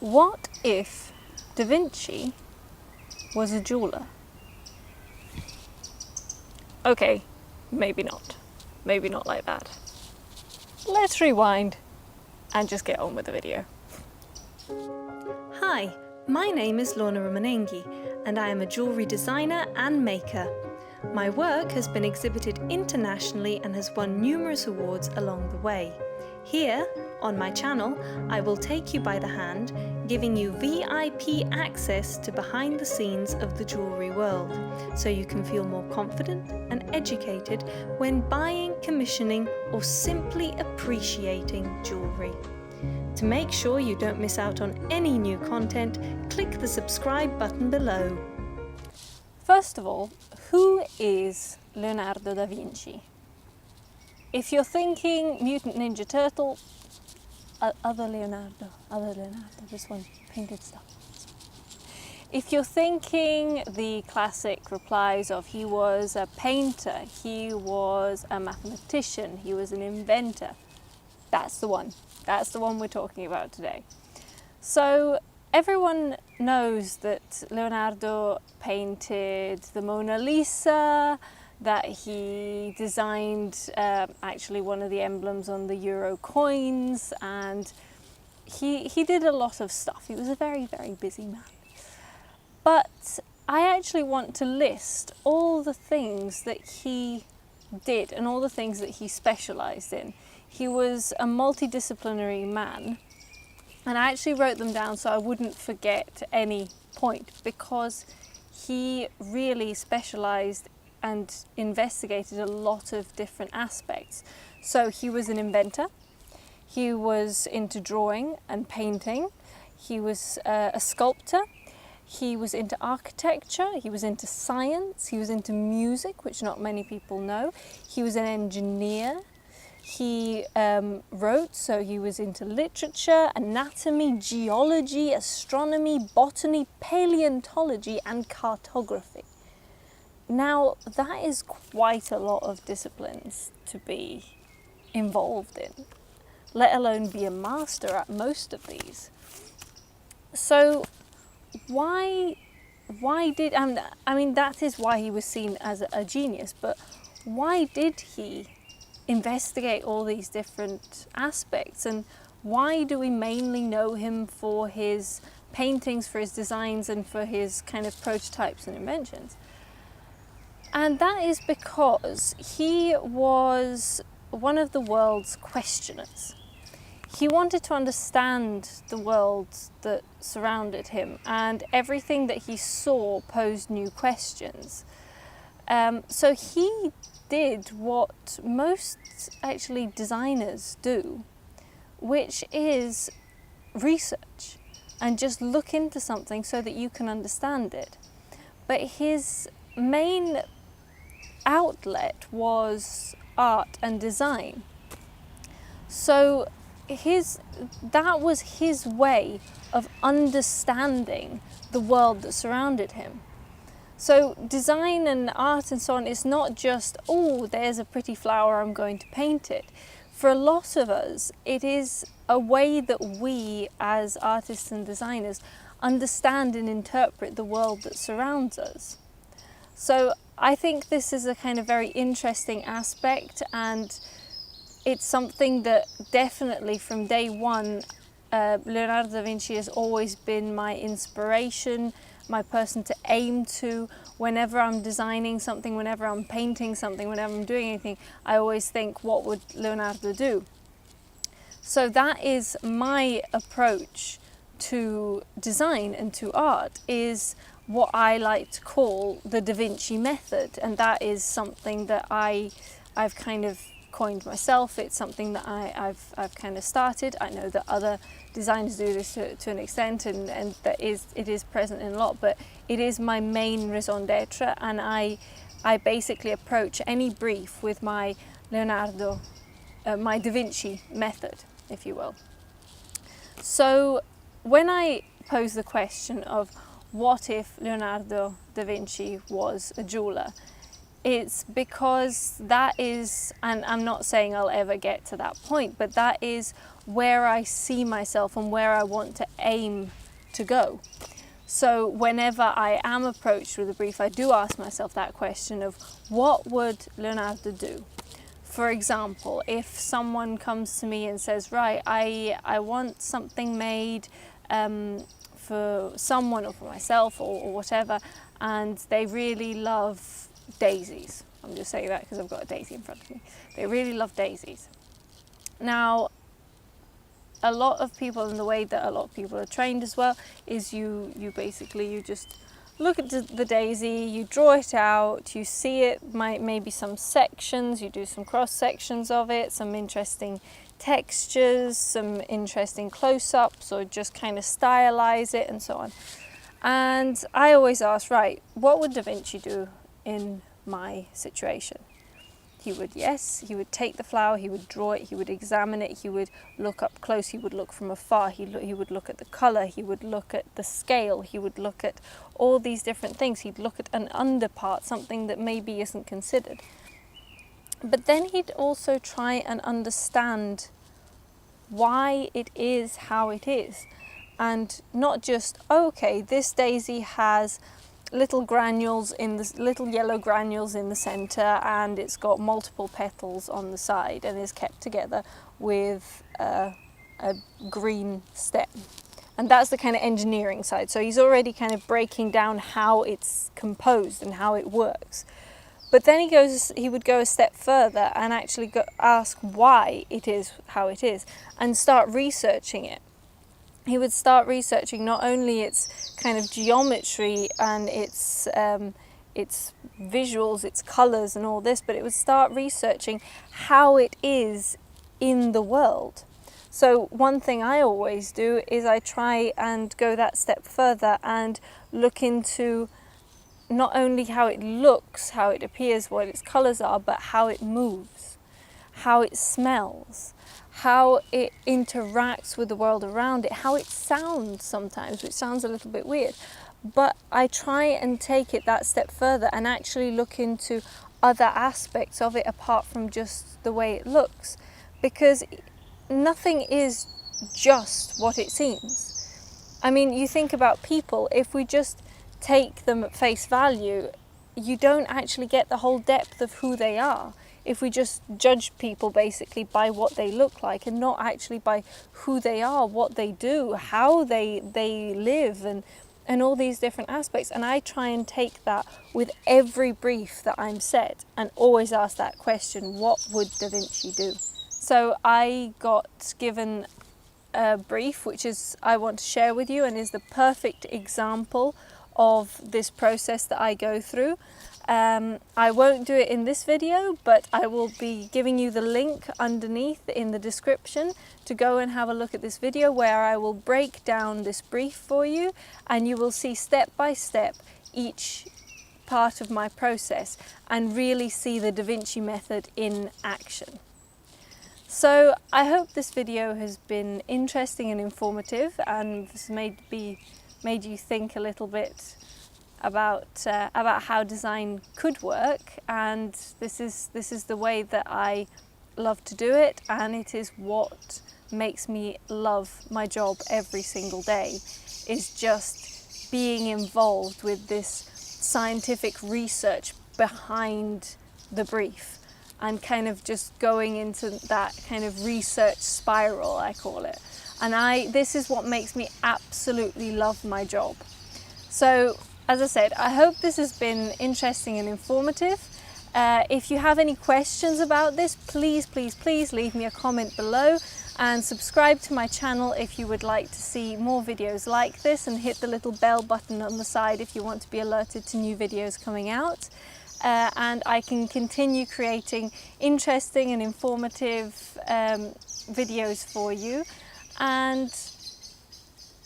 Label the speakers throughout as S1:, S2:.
S1: What if Da Vinci was a jeweler? Okay, maybe not. Maybe not like that. Let's rewind and just get on with the video.
S2: Hi, my name is Lorna Romanenghi and I am a jewellery designer and maker. My work has been exhibited internationally and has won numerous awards along the way. Here, on my channel, I will take you by the hand, giving you VIP access to behind the scenes of the jewellery world, so you can feel more confident and educated when buying, commissioning, or simply appreciating jewellery. To make sure you don't miss out on any new content, click the subscribe button below.
S1: First of all, who is Leonardo da Vinci? If you're thinking Mutant Ninja Turtle, other Leonardo, this one painted stuff. If you're thinking the classic replies of he was a painter, he was a mathematician, he was an inventor, that's the one. That's the one we're talking about today. So everyone knows that Leonardo painted the Mona Lisa, that he designed actually one of the emblems on the euro coins, and he did a lot of stuff. He was a very, very busy man. But I actually want to list all the things that he did and all the things that he specialized in. He was a multidisciplinary man, and I actually wrote them down so I wouldn't forget any point, because he really specialized and investigated a lot of different aspects. So he was an inventor, he was into drawing and painting, he was a sculptor, he was into architecture, he was into science, he was into music, which not many people know, he was an engineer, he wrote, so he was into literature, anatomy, geology, astronomy, botany, paleontology, and cartography. Now, that is quite a lot of disciplines to be involved in, let alone be a master at most of these. So why did, I mean, that is why he was seen as a genius, but why did he investigate all these different aspects, and why do we mainly know him for his paintings, for his designs, and for his kind of prototypes and inventions? And that is because he was one of the world's questioners. He wanted to understand the world that surrounded him, and everything that he saw posed new questions. So he did what most actually designers do, which is research and just look into something so that you can understand it. But his main outlet was art and design. So that was his way of understanding the world that surrounded him. So design and art and so on is not just, oh, there's a pretty flower, I'm going to paint it. For a lot of us, it is a way that we as artists and designers understand and interpret the world that surrounds us. So I think this is a kind of very interesting aspect, and it's something that definitely from day one, Leonardo da Vinci has always been my inspiration, my person to aim to. Whenever I'm designing something, whenever I'm painting something, whenever I'm doing anything, I always think, what would Leonardo do? So that is my approach to design and to art, is what I like to call the Da Vinci method, and that is something that I've kind of coined myself. It's something that I've kind of started. I know that other designers do this to an extent, and that it is present in a lot, but it is my main raison d'etre, and I basically approach any brief with my Leonardo, my Da Vinci method, if you will. So when I pose the question of what if Leonardo da Vinci was a jeweler, it's because that is, and I'm not saying I'll ever get to that point, but that is where I see myself and where I want to aim to go. So whenever I am approached with a brief, I do ask myself that question of what would Leonardo do? For example, if someone comes to me and says, right, I want something made for someone or for myself or whatever, and they really love daisies. I'm just saying that because I've got a daisy in front of me. They really love daisies. Now, a lot of people, and the way that a lot of people are trained as well, is you just look at the daisy, you draw it out, you see it, maybe some sections, you do some cross sections of it, some interesting textures, some interesting close-ups, or just kind of stylize it and so on. And I always ask, right, what would DaVinci do in my situation? He would take the flower, he would draw it, he would examine it, he would look up close, he would look from afar, he would look at the colour, he would look at the scale, he would look at all these different things, he'd look at an underpart, something that maybe isn't considered. But then he'd also try and understand why it is how it is. And not just, okay, this daisy has little yellow granules in the center, and it's got multiple petals on the side and is kept together with a green stem. And that's the kind of engineering side. So he's already kind of breaking down how it's composed and how it works. But then he would go a step further and actually ask why it is how it is and start researching it. He would start researching not only its kind of geometry and its visuals, its colours and all this, but it would start researching how it is in the world. So one thing I always do is I try and go that step further and look into not only how it looks, how it appears, what its colours are, but how it moves, how it smells, how it interacts with the world around it, how it sounds sometimes, which sounds a little bit weird. But I try and take it that step further and actually look into other aspects of it apart from just the way it looks, because nothing is just what it seems. I mean, you think about people, if we just take them at face value, you don't actually get the whole depth of who they are. If we just judge people basically by what they look like and not actually by who they are, what they do, how they live, and all these different aspects. And I try and take that with every brief that I'm set and always ask that question, what would DaVinci do? So I got given a brief which I want to share with you and is the perfect example of this process that I go through. I won't do it in this video, but I will be giving you the link underneath in the description to go and have a look at this video where I will break down this brief for you, and you will see step by step each part of my process and really see the DaVinci method in action. So I hope this video has been interesting and informative and has made you think a little bit about how design could work, and this is the way that I love to do it, and it is what makes me love my job every single day, is just being involved with this scientific research behind the brief and kind of just going into that kind of research spiral, I call it. And this is what makes me absolutely love my job. So, as I said, I hope this has been interesting and informative. If you have any questions about this, please leave me a comment below, and subscribe to my channel if you would like to see more videos like this, and hit the little bell button on the side if you want to be alerted to new videos coming out. And I can continue creating interesting and informative videos for you, and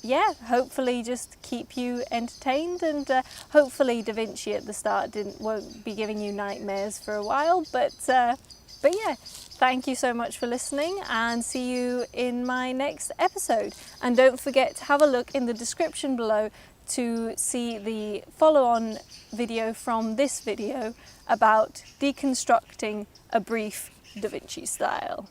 S1: yeah, hopefully just keep you entertained, and hopefully DaVinci at the start won't be giving you nightmares for a while, but yeah, thank you so much for listening, and see you in my next episode. And don't forget to have a look in the description below to see the follow-on video from this video about deconstructing a brief Da Vinci style.